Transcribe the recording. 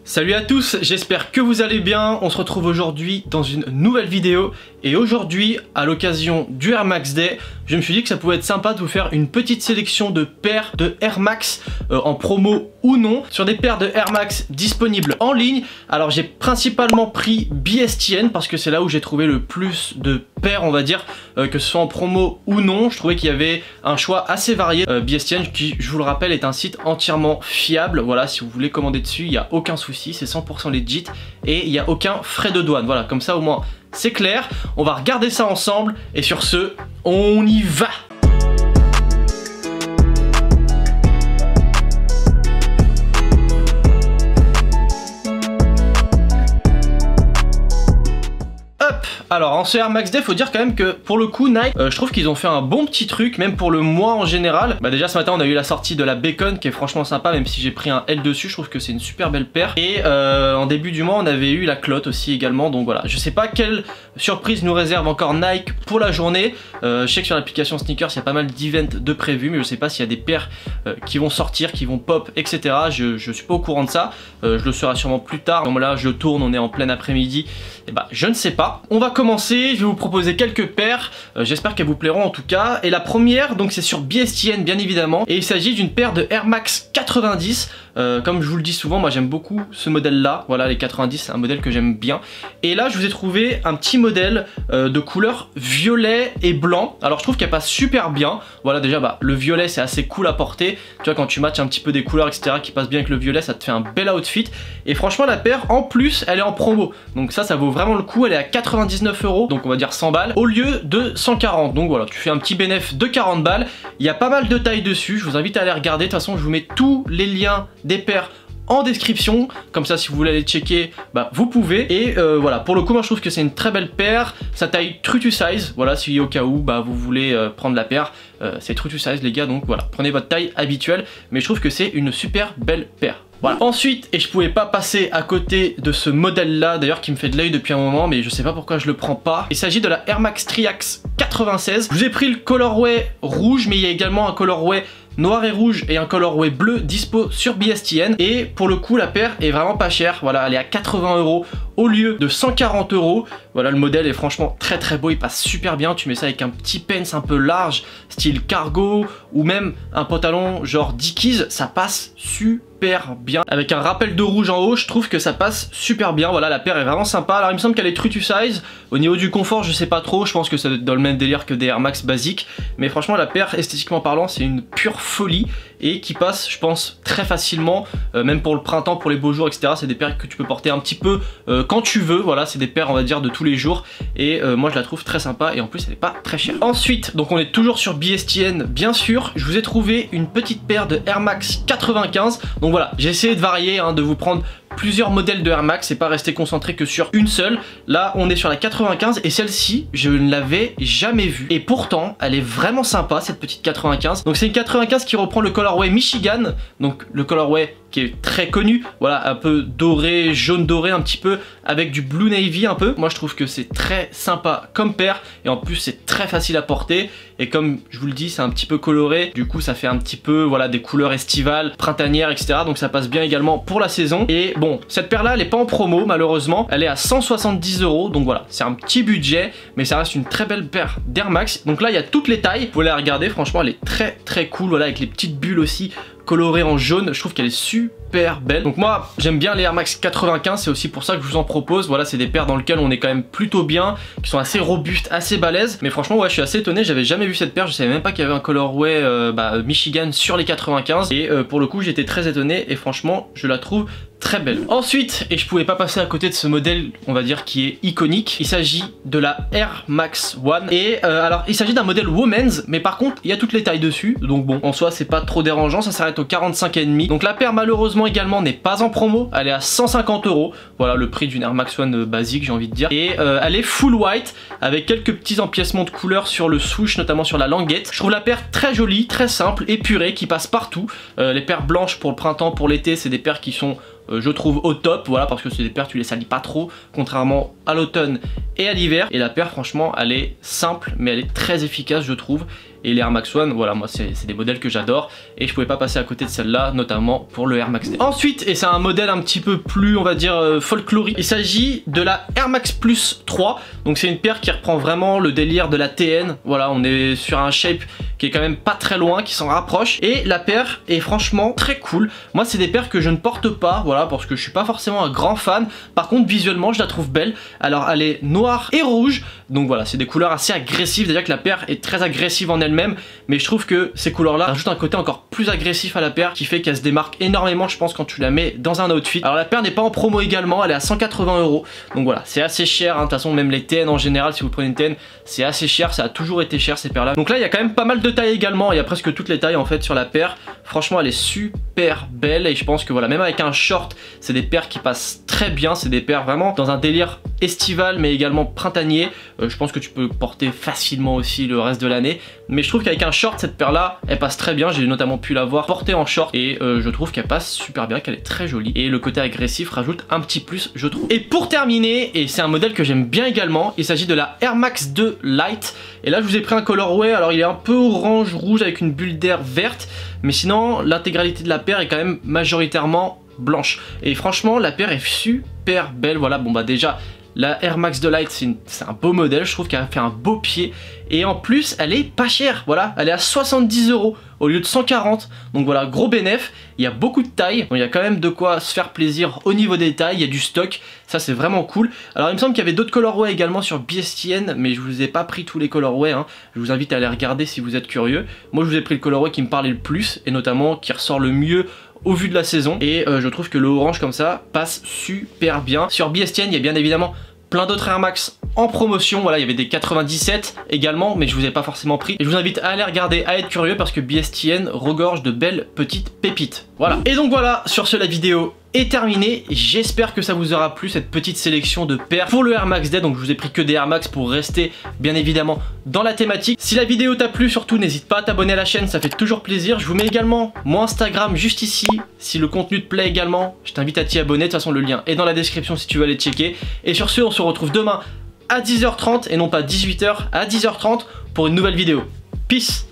Salut à tous, j'espère que vous allez bien. On se retrouve aujourd'hui dans une nouvelle vidéo. Et aujourd'hui, à l'occasion du Air Max Day, je me suis dit que ça pouvait être sympa de vous faire une petite sélection de paires de Air Max en promo ou non, sur des paires de Air Max disponibles en ligne. Alors j'ai principalement pris BSTN parce que c'est là où j'ai trouvé le plus de paires, on va dire, que ce soit en promo ou non. Je trouvais qu'il y avait un choix assez varié. BSTN qui, je vous le rappelle, est un site entièrement fiable. Voilà, si vous voulez commander dessus, il n'y a aucun souci, c'est 100% legit et il n'y a aucun frais de douane. Voilà, comme ça au moins c'est clair. On va regarder ça ensemble et sur ce, on y va. Alors en ce Air Max Day, faut dire quand même que pour le coup Nike, je trouve qu'ils ont fait un bon petit truc, même pour le mois en général. Bah déjà ce matin on a eu la sortie de la Bacon qui est franchement sympa, même si j'ai pris un L dessus, je trouve que c'est une super belle paire. Et en début du mois on avait eu la Clotte aussi également, donc voilà. Je sais pas quelle surprise nous réserve encore Nike pour la journée. Je sais que sur l'application Sneakers il y a pas mal d'events de prévus, mais je sais pas s'il y a des paires qui vont sortir, qui vont pop, etc. Je suis pas au courant de ça, je le saurai sûrement plus tard. Donc là je tourne, on est en plein après-midi, et bah je ne sais pas. On va commencer, je vais vous proposer quelques paires, j'espère qu'elles vous plairont en tout cas. Et la première, donc c'est sur BSTN bien évidemment, et il s'agit d'une paire de Air Max 90. Comme je vous le dis souvent, moi j'aime beaucoup ce modèle là, voilà les 90 c'est un modèle que j'aime bien. Et là je vous ai trouvé un petit modèle de couleur violet et blanc. Alors je trouve qu'elle passe super bien, voilà déjà bah, le violet c'est assez cool à porter, tu vois quand tu matches un petit peu des couleurs etc qui passent bien avec le violet, ça te fait un bel outfit. Et franchement la paire en plus elle est en promo, donc ça vaut vraiment le coup, elle est à 99 €, donc on va dire 100 balles au lieu de 140, donc voilà tu fais un petit bénéf de 40 balles. Il y a pas mal de tailles dessus, je vous invite à aller regarder, de toute façon je vous mets tous les liens des paires en description, comme ça si vous voulez aller checker bah vous pouvez. Et voilà, pour le coup moi je trouve que c'est une très belle paire, sa taille true to size, voilà si au cas où bah vous voulez prendre la paire, c'est true to size les gars, donc voilà prenez votre taille habituelle, mais je trouve que c'est une super belle paire. Voilà. Ensuite, et je pouvais pas passer à côté de ce modèle là, d'ailleurs qui me fait de l'œil depuis un moment, mais je sais pas pourquoi je le prends pas. Il s'agit de la Air Max Triax 96. Je vous ai pris le colorway rouge, mais il y a également un colorway noir et rouge et un colorway bleu dispo sur BSTN. Et pour le coup la paire est vraiment pas chère, voilà elle est à 80 € au lieu de 140 €. Voilà le modèle est franchement très très beau, il passe super bien, tu mets ça avec un petit pants un peu large style cargo ou même un pantalon genre Dickies, ça passe super bien. Avec un rappel de rouge en haut, je trouve que ça passe super bien. Voilà la paire est vraiment sympa. Alors il me semble qu'elle est true to size. Au niveau du confort je sais pas trop, je pense que ça doit être dans le même délire que des Air Max basiques, mais franchement la paire esthétiquement parlant c'est une pure folie et qui passe je pense très facilement, même pour le printemps, pour les beaux jours etc. C'est des paires que tu peux porter un petit peu quand tu veux, voilà c'est des paires on va dire de tous les jours et moi je la trouve très sympa et en plus elle n'est pas très chère. Ensuite donc on est toujours sur BSTN bien sûr, je vous ai trouvé une petite paire de Air Max 95. Donc voilà, j'ai essayé de varier, hein, de vous prendre plusieurs modèles de Air Max et pas rester concentré que sur une seule. Là on est sur la 95 et celle-ci je ne l'avais jamais vue et pourtant elle est vraiment sympa cette petite 95. Donc c'est une 95 qui reprend le colorway Michigan, donc le colorway qui est très connu, voilà un peu doré, jaune doré un petit peu avec du blue navy un peu. Moi je trouve que c'est très sympa comme paire et en plus c'est très facile à porter et comme je vous le dis c'est un petit peu coloré, du coup ça fait un petit peu voilà des couleurs estivales, printanières etc. Donc ça passe bien également pour la saison. Et bon cette paire là elle est pas en promo malheureusement, elle est à 170 €, donc voilà c'est un petit budget mais ça reste une très belle paire d'Air Max. Donc là il y a toutes les tailles, vous pouvez la regarder, franchement elle est très très cool, voilà avec les petites bulles aussi colorée en jaune, je trouve qu'elle est super belle. Donc moi j'aime bien les Air Max 95, c'est aussi pour ça que je vous en propose. Voilà c'est des paires dans lesquelles on est quand même plutôt bien, qui sont assez robustes, assez balèzes. Mais franchement ouais je suis assez étonné, j'avais jamais vu cette paire, je savais même pas qu'il y avait un colorway Michigan sur les 95. Et pour le coup j'étais très étonné et franchement je la trouve très belle. Ensuite, et je pouvais pas passer à côté de ce modèle on va dire qui est iconique, il s'agit de la Air Max One. Et alors il s'agit d'un modèle women's, mais par contre il y a toutes les tailles dessus, donc bon en soi c'est pas trop dérangeant, ça s'arrête au 45,5. Donc la paire malheureusement également n'est pas en promo, elle est à 150 €, voilà le prix d'une Air Max One basique j'ai envie de dire. Et elle est full white avec quelques petits empiècements de couleurs sur le swoosh, notamment sur la languette. Je trouve la paire très jolie, très simple, épurée, qui passe partout. Les paires blanches pour le printemps, pour l'été, c'est des paires qui sont je trouve au top, voilà, parce que c'est des paires tu les salis pas trop, contrairement à l'automne et à l'hiver. Et la paire franchement elle est simple mais elle est très efficace je trouve. Et les Air Max One, voilà, moi c'est des modèles que j'adore et je pouvais pas passer à côté de celle-là, notamment pour le Air Max Day. Ensuite, et c'est un modèle un petit peu plus, on va dire, folklorique, il s'agit de la Air Max Plus 3. Donc c'est une paire qui reprend vraiment le délire de la TN. Voilà, on est sur un shape qui est quand même pas très loin, qui s'en rapproche. Et la paire est franchement très cool. Moi, c'est des paires que je ne porte pas, voilà, parce que je suis pas forcément un grand fan. Par contre, visuellement, je la trouve belle. Alors, elle est noire et rouge. Donc voilà, c'est des couleurs assez agressives. Déjà que la paire est très agressive en elle-même. Mais je trouve que ces couleurs-là rajoutent un côté encore plus agressif à la paire qui fait qu'elle se démarque énormément, je pense, quand tu la mets dans un outfit. Alors, la paire n'est pas en promo également. Elle est à 180 €. Donc voilà, c'est assez cher. De toute façon, même les TN en général, si vous prenez une TN, c'est assez cher. Ça a toujours été cher, ces paires-là. Donc là, il y a quand même pas mal de tailles également. Il y a presque toutes les tailles en fait sur la paire. Franchement, elle est super belle et je pense que voilà, même avec un short, c'est des paires qui passent très bien. C'est des paires vraiment dans un délire estival mais également printanier. Je pense que tu peux porter facilement aussi le reste de l'année. Mais je trouve qu'avec un short, cette paire là, elle passe très bien. J'ai notamment pu la voir portée en short et je trouve qu'elle passe super bien, qu'elle est très jolie. Et le côté agressif rajoute un petit plus, je trouve. Et pour terminer, et c'est un modèle que j'aime bien également, il s'agit de la Air Max 2 Light. Et là, je vous ai pris un colorway. Alors, il est un peu orange-rouge avec une bulle d'air verte. Mais sinon, l'intégralité de la paire est quand même majoritairement blanche. Et franchement, la paire est super belle. Voilà, bon bah déjà, la Air Max 2 Light, c'est un beau modèle. Je trouve qu'elle a fait un beau pied. Et en plus, elle est pas chère. Voilà, elle est à 70 € au lieu de 140. Donc voilà, gros bénéf. Il y a beaucoup de tailles. Donc il y a quand même de quoi se faire plaisir au niveau des tailles. Il y a du stock. Ça, c'est vraiment cool. Alors, il me semble qu'il y avait d'autres colorways également sur BSTN. Mais je vous ai pas pris tous les colorways. Hein. Je vous invite à aller regarder si vous êtes curieux. Moi, je vous ai pris le colorway qui me parlait le plus. Et notamment qui ressort le mieux au vu de la saison. Et je trouve que le orange comme ça passe super bien. Sur BSTN, il y a bien évidemment plein d'autres Air Max en promotion. Voilà, il y avait des 97 également, mais je vous ai pas forcément pris. Et je vous invite à aller regarder, à être curieux parce que BSTN regorge de belles petites pépites. Voilà. Et donc voilà, sur ce, la vidéo est terminée. J'espère que ça vous aura plu, cette petite sélection de paires pour le Air Max Day. Donc je vous ai pris que des Air Max pour rester bien évidemment dans la thématique. Si la vidéo t'a plu, surtout n'hésite pas à t'abonner à la chaîne, ça fait toujours plaisir. Je vous mets également mon Instagram juste ici. Si le contenu te plaît également, je t'invite à t'y abonner. De toute façon, le lien est dans la description si tu veux aller checker. Et sur ce, on se retrouve demain à 10h30 et non pas 18h, à 10h30 pour une nouvelle vidéo. Peace.